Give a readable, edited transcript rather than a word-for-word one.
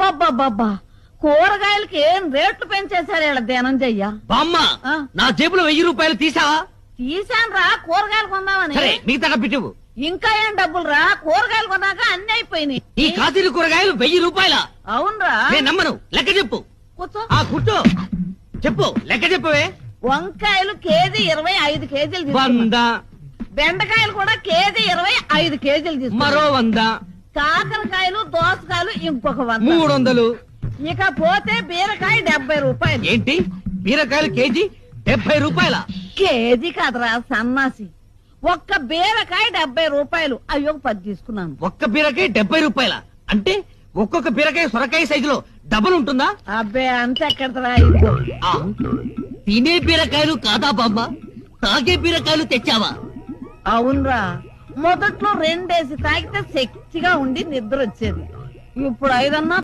బాబ్బా కూరగాయలకి ఏం రేట్లు పెంచేశారు ఇలా ధనంజయ్య. బామ్మ నా జేబులో 1000 రూపాయలు తీసావా? తీసాను రా, కూరగాయలు కొందామని. మిగతా డబ్బు ఇంకా ఏం డబ్బులు రా, కూరగాయలు కొన్నాక అన్ని అయిపోయినాయి. ఈ కాశీలు కూరగాయలు 1000 రూపాయల? అవునరా. నేను నమ్మను, లెక్క చెప్పు. కూర్చో. కూర్చో, చెప్పు, లెక్క చెప్పవే. వంకాయలు కేజీ 25 కేజీలు. 100. బెండకాయలు కూడా కేజీ 25 కేజీలు. మరో 100. కాకరకాయలు దోసకాయలు ఇంకొక 100. 300. ఇక పోతే బీరకాయ 70 రూపాయలు. ఏంటి, బీరకాయలు కేజీ 70 రూపాయల? కేజీ కాదురా సన్నాసి, ఒక్క బీరకాయ 70 రూపాయలు. అయ్యో 10 తీసుకున్నాను. ఒక్క బీరకాయ 70 రూపాయల అంటే ఒక్కొక్క బీరకాయ సొరకాయ సైజులో డబుల్ ఉంటుందా? అబ్బే అంతే ఎక్కడరా. తినే బీరకాయలు కాదా బామ్మ, తాగే బీరకాయలు తెచ్చావా? అవునరా, మొదట్లో 2 తాగితే శక్తిగా ఉండి నిద్ర వచ్చేది. ఇప్పుడు 5